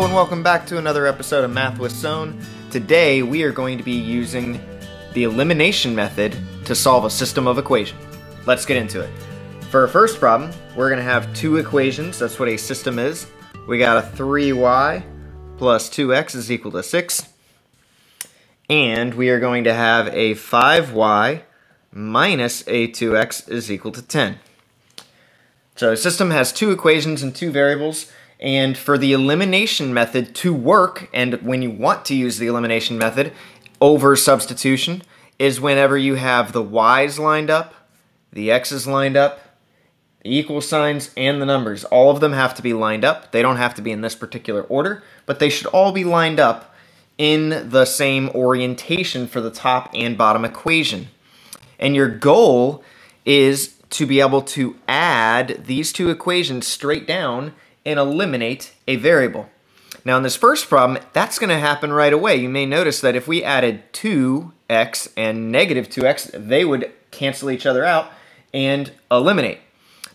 Hello and welcome back to another episode of Math with Sohn. Today we are going to be using the elimination method to solve a system of equations. Let's get into it. For our first problem, we're going to have two equations. That's what a system is. We got a 3y plus 2x is equal to 6. And we are going to have a 5y minus a 2x is equal to 10. So a system has two equations and two variables. And for the elimination method to work, and when you want to use the elimination method over substitution, is whenever you have the y's lined up, the x's lined up, the equal signs, and the numbers. All of them have to be lined up. They don't have to be in this particular order, but they should all be lined up in the same orientation for the top and bottom equation. And your goal is to be able to add these two equations straight down and eliminate a variable. Now in this first problem, that's going to happen right away. You may notice that if we added 2x and negative 2x, they would cancel each other out and eliminate.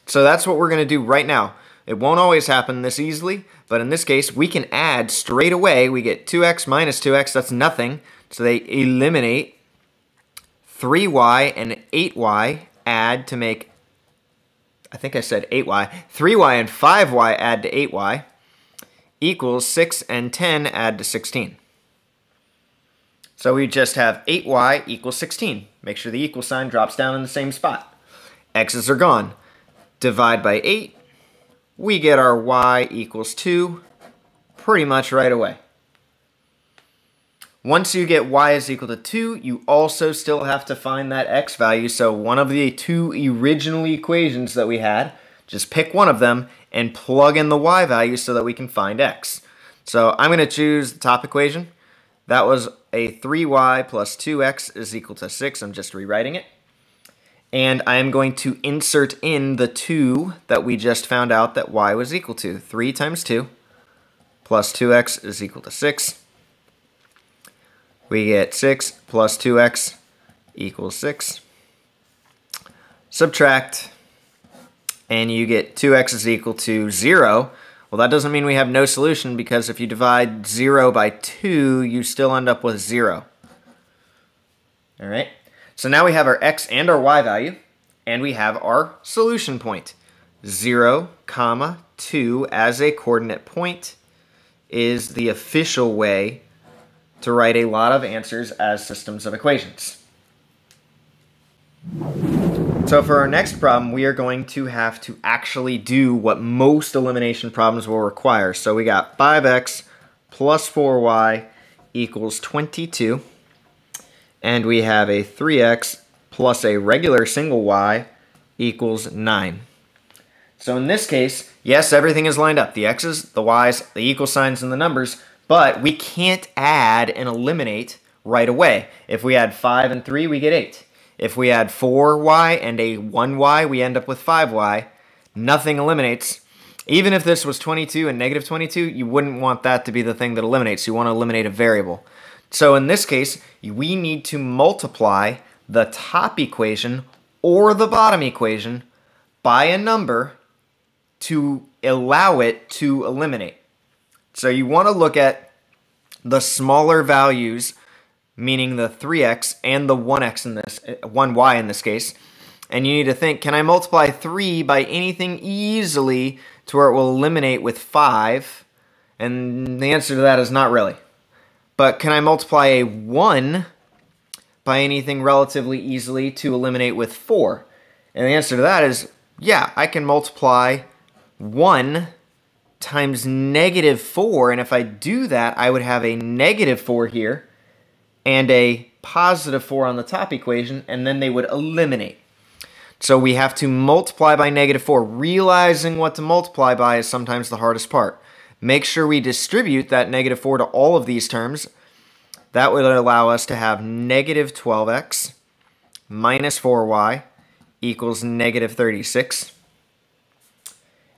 So that's what we're going to do right now. It won't always happen this easily, but in this case, we can add straight away. We get 2x minus 2x, that's nothing. So they eliminate. 3y and 8y add to make, I think I said 8y. 3y and 5y add to 8y equals 6 and 10 add to 16. So we just have 8y equals 16. Make sure the equal sign drops down in the same spot. X's are gone. Divide by 8. We get our y equals 2 pretty much right away. Once you get y is equal to 2, you also still have to find that x value. So one of the two original equations that we had, just pick one of them and plug in the y value so that we can find x. So I'm going to choose the top equation. That was a 3y plus 2x is equal to 6. I'm just rewriting it. And I'm going to insert in the 2 that we just found out that y was equal to. 3 times 2 plus 2x is equal to 6. We get 6 plus 2x equals 6. Subtract, and you get 2x is equal to 0. Well, that doesn't mean we have no solution, because if you divide 0 by 2, you still end up with 0. All right? So now we have our x and our y value, and we have our solution point. 0, 2 as a coordinate point is the official way to write a lot of answers as systems of equations. So for our next problem, we are going to have to actually do what most elimination problems will require. So we got 5x plus 4y equals 22. And we have a 3x plus a regular single y equals 9. So in this case, yes, everything is lined up. The x's, the y's, the equal signs, and the numbers. But we can't add and eliminate right away. If we add 5 and 3, we get 8. If we add 4y and a 1y, we end up with 5y. Nothing eliminates. Even if this was 22 and negative 22, you wouldn't want that to be the thing that eliminates. You want to eliminate a variable. So in this case, we need to multiply the top equation or the bottom equation by a number to allow it to eliminate. So you want to look at the smaller values, meaning the 3x and the 1y in this case, and you need to think, can I multiply 3 by anything easily to where it will eliminate with 5? And the answer to that is not really. But can I multiply a 1 by anything relatively easily to eliminate with 4? And the answer to that is, yeah, I can multiply 1 times negative 4, and if I do that, I would have a negative 4 here and a positive 4 on the top equation, and then they would eliminate. So we have to multiply by negative 4. Realizing what to multiply by is sometimes the hardest part. Make sure we distribute that negative 4 to all of these terms. That would allow us to have negative 12x minus 4y equals negative 36.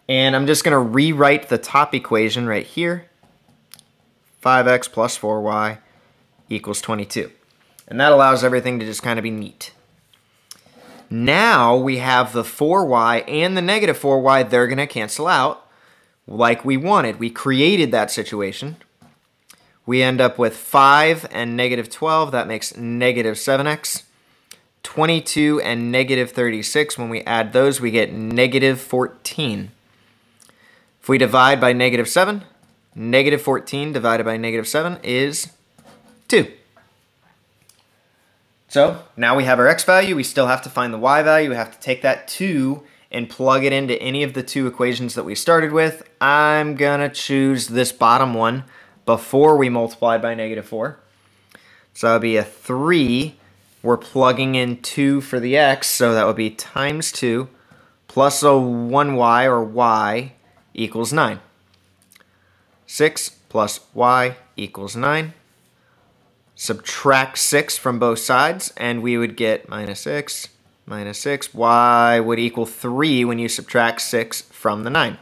And I'm just going to rewrite the top equation right here. 5x plus 4y equals 22. And that allows everything to just kind of be neat. Now we have the 4y and the negative 4y. They're going to cancel out. like we wanted. We created that situation. We end up with 5 and negative 12. That makes negative 7x. 22 and negative 36. When we add those, we get negative 14. If we divide by negative 7, negative 14 divided by negative 7 is 2. So now we have our x value. We still have to find the y value. We have to take that 2 and plug it into any of the two equations that we started with. I'm going to choose this bottom one before we multiplied by negative 4. So that would be a 3. We're plugging in 2 for the x, so that would be times 2 plus a 1y, or y, equals 9. 6 plus y equals 9. Subtract 6 from both sides, and we would get minus 6. Minus 6, y would equal 3 when you subtract 6 from the 9.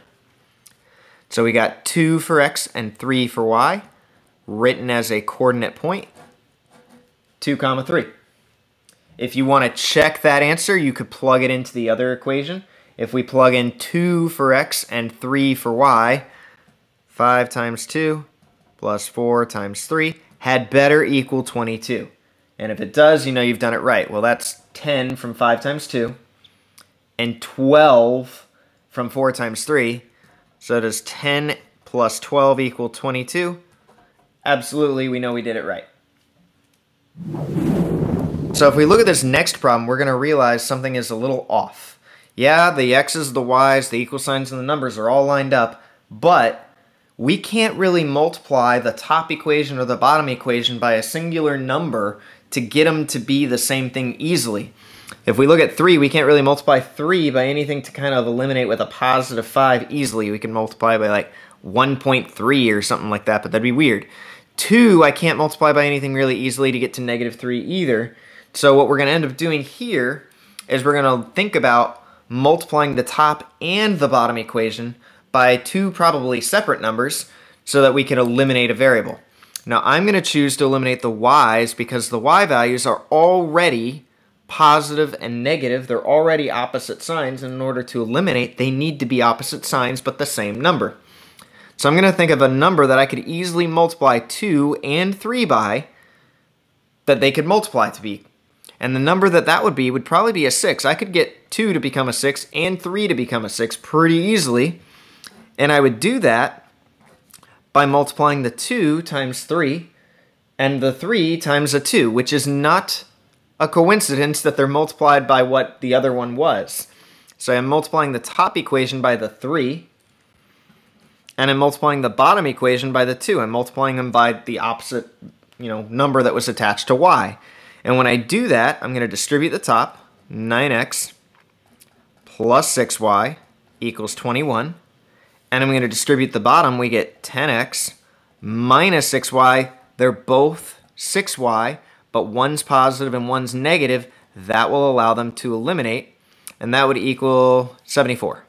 So we got 2 for x and 3 for y, written as a coordinate point, 2, 3. If you want to check that answer, you could plug it into the other equation. If we plug in 2 for x and 3 for y, 5 times 2 plus 4 times 3 had better equal 22. And if it does, you know you've done it right. Well, that's 10 from 5 times 2 and 12 from 4 times 3. So does 10 plus 12 equal 22? Absolutely, we know we did it right. So if we look at this next problem, we're going to realize something is a little off. Yeah, the x's, the y's, the equal signs, and the numbers are all lined up, but we can't really multiply the top equation or the bottom equation by a singular number to get them to be the same thing easily. If we look at 3, we can't really multiply 3 by anything to kind of eliminate with a positive 5 easily. We can multiply by like 1.3 or something like that, but that'd be weird. 2, I can't multiply by anything really easily to get to negative 3 either. So what we're going to end up doing here is we're going to think about multiplying the top and the bottom equation by 2 probably separate numbers so that we can eliminate a variable. Now I'm going to choose to eliminate the y's because the y values are already positive and negative. They're already opposite signs, and in order to eliminate, they need to be opposite signs but the same number. So I'm going to think of a number that I could easily multiply 2 and 3 by that they could multiply to be. And the number that would be would probably be a 6. I could get 2 to become a 6 and 3 to become a 6 pretty easily. And I would do that by multiplying the 2 times 3 and the 3 times a 2, which is not a coincidence that they're multiplied by what the other one was. So I'm multiplying the top equation by the 3, and I'm multiplying the bottom equation by the 2. I'm multiplying them by the opposite, number that was attached to y. And when I do that, I'm going to distribute the top, 9x plus 6y equals 21. And I'm going to distribute the bottom, we get 10x minus 6y. They're both 6y, but one's positive and one's negative. That will allow them to eliminate, and that would equal 74.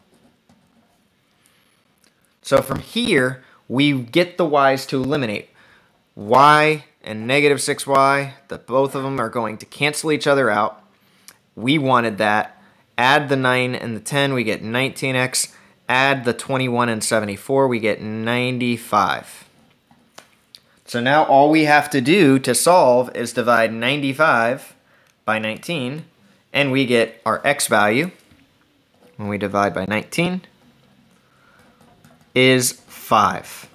So from here, we get the y's to eliminate. Y and negative 6y, both of them are going to cancel each other out. We wanted that. Add the 9 and the 10, we get 19x. Add the 21 and 74, we get 95. So now all we have to do to solve is divide 95 by 19, and we get our x value, when we divide by 19, is 5.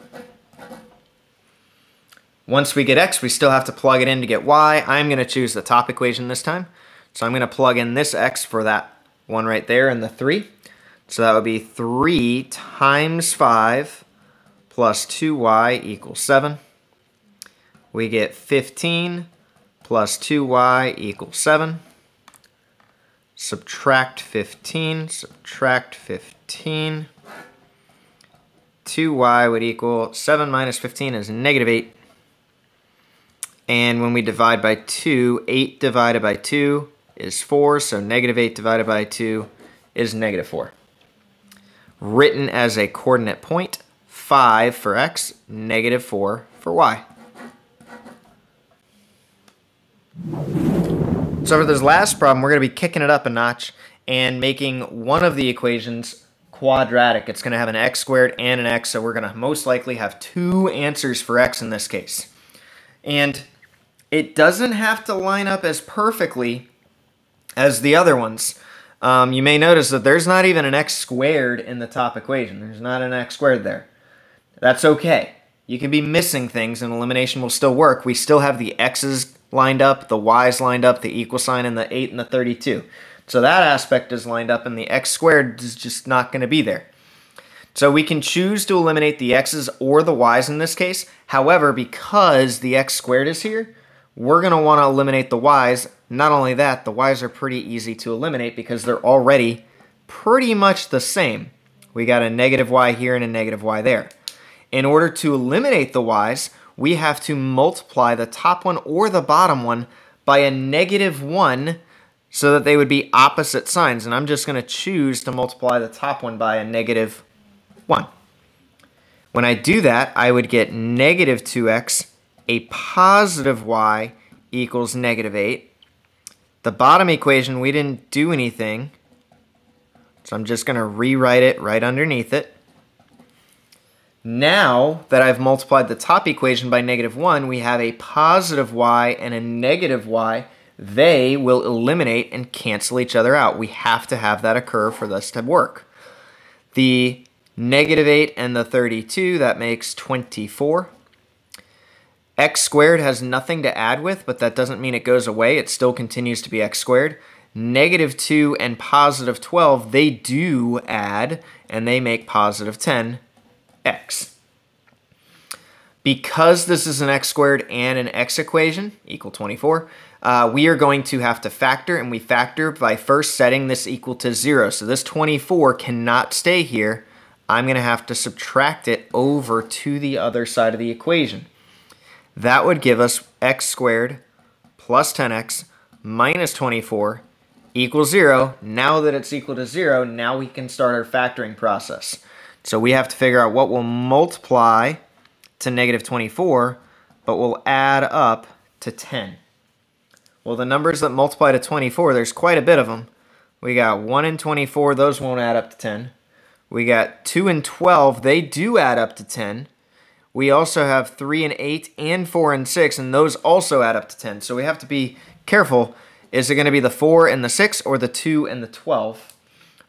Once we get x, we still have to plug it in to get y. I'm going to choose the top equation this time. So I'm going to plug in this x for that one right there and the 3. So that would be 3 times 5 plus 2y equals 7. We get 15 plus 2y equals 7. Subtract 15, subtract 15. 2y would equal 7 minus 15 is negative 8. And when we divide by 2, 8 divided by 2 is 4, so negative 8 divided by 2 is negative 4. Written as a coordinate point, 5 for x, negative 4 for y. So for this last problem, we're going to be kicking it up a notch and making one of the equations quadratic. It's going to have an x squared and an x, so we're going to most likely have two answers for x in this case. And it doesn't have to line up as perfectly as the other ones. You may notice that there's not even an x squared in the top equation. There's not an x squared there. That's okay. You can be missing things and elimination will still work. We still have the x's lined up, the y's lined up, the equal sign, and the 8 and the 32. So that aspect is lined up, and the x squared is just not going to be there. So we can choose to eliminate the x's or the y's in this case. However, because the x squared is here, we're going to want to eliminate the y's. Not only that, the y's are pretty easy to eliminate because they're already pretty much the same. We got a negative y here and a negative y there. In order to eliminate the y's, we have to multiply the top one or the bottom one by a -1 so that they would be opposite signs. And I'm just going to choose to multiply the top one by a -1. When I do that, I would get -2x, a positive y equals -8. The bottom equation, we didn't do anything, so I'm just going to rewrite it right underneath it. Now that I've multiplied the top equation by -1, we have a positive y and a negative y. They will eliminate and cancel each other out. We have to have that occur for this to work. The -8 and the 32, that makes 24. X squared has nothing to add with, but that doesn't mean it goes away. It still continues to be x squared. -2 and positive 12, they do add, and they make positive 10x. Because this is an x squared and an x equation, equal 24, we are going to have to factor, and we factor by first setting this equal to 0. So this 24 cannot stay here. I'm going to have to subtract it over to the other side of the equation. That would give us x squared plus 10x minus 24 equals 0. Now that it's equal to 0, now we can start our factoring process. So we have to figure out what will multiply to -24, but will add up to 10. Well, the numbers that multiply to 24, there's quite a bit of them. We got 1 and 24, those won't add up to 10. We got 2 and 12, they do add up to 10. We also have 3 and 8 and 4 and 6, and those also add up to 10. So we have to be careful. Is it going to be the 4 and the 6 or the 2 and the 12?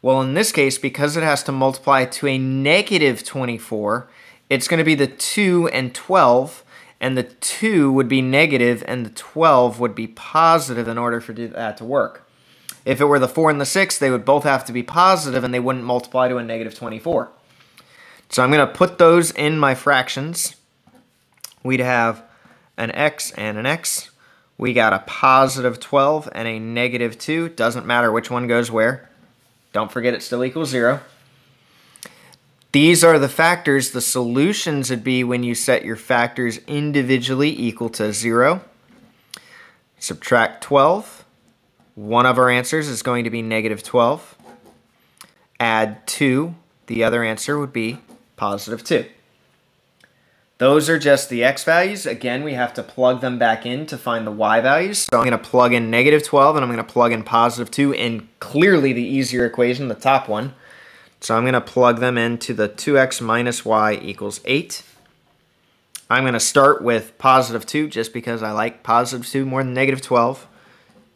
Well, in this case, because it has to multiply to a -24, it's going to be the 2 and 12, and the 2 would be negative and the 12 would be positive in order for that to work. If it were the 4 and the 6, they would both have to be positive and they wouldn't multiply to a -24. So I'm going to put those in my fractions. We'd have an x and an x. We got a positive 12 and a -2. Doesn't matter which one goes where. Don't forget it still equals 0. These are the factors. The solutions would be when you set your factors individually equal to 0. Subtract 12. One of our answers is going to be -12. Add 2. The other answer would be positive 2. Those are just the x values. Again, we have to plug them back in to find the y values. So I'm going to plug in -12 and I'm going to plug in positive 2 in clearly the easier equation, the top one. So I'm going to plug them into the 2x minus y equals 8. I'm going to start with positive 2 just because I like positive 2 more than -12.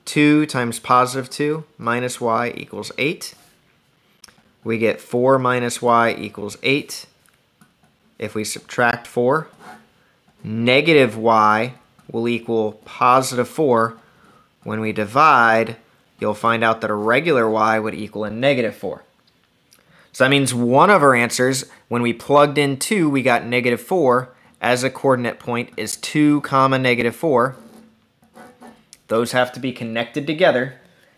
2 times positive 2 minus y equals 8. We get 4 minus y equals 8. If we subtract 4, negative y will equal positive 4. When we divide, you'll find out that a regular y would equal a -4. So that means one of our answers, when we plugged in 2, we got -4. As a coordinate point is 2, -4. Those have to be connected together.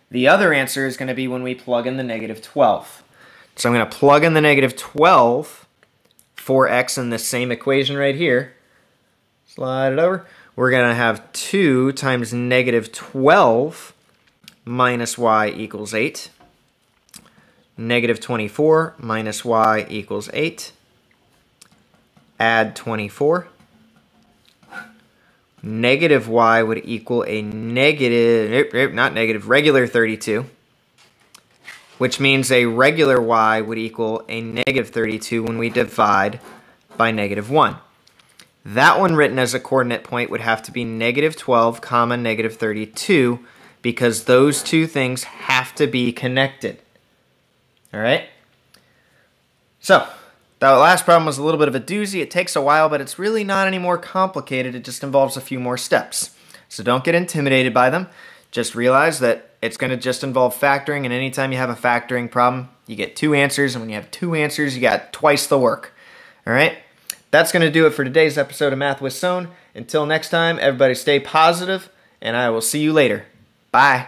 The other answer is going to be when we plug in the -12. So I'm going to plug in the -12 for x in this same equation right here. Slide it over. We're going to have 2 times -12 minus y equals 8. -24 minus y equals 8. Add 24. Negative y would equal a regular 32. which means a regular y would equal a negative 32 when we divide by negative 1. That one written as a coordinate point would have to be negative 12 comma negative 32 because those two things have to be connected. All right? So, that last problem was a little bit of a doozy. It takes a while, but it's really not any more complicated. It just involves a few more steps. So don't get intimidated by them. Just realize that it's going to just involve factoring, and anytime you have a factoring problem, you get two answers, and when you have two answers, you got twice the work. All right? That's going to do it for today's episode of Math with Sohn. Until next time, everybody stay positive, and I will see you later. Bye.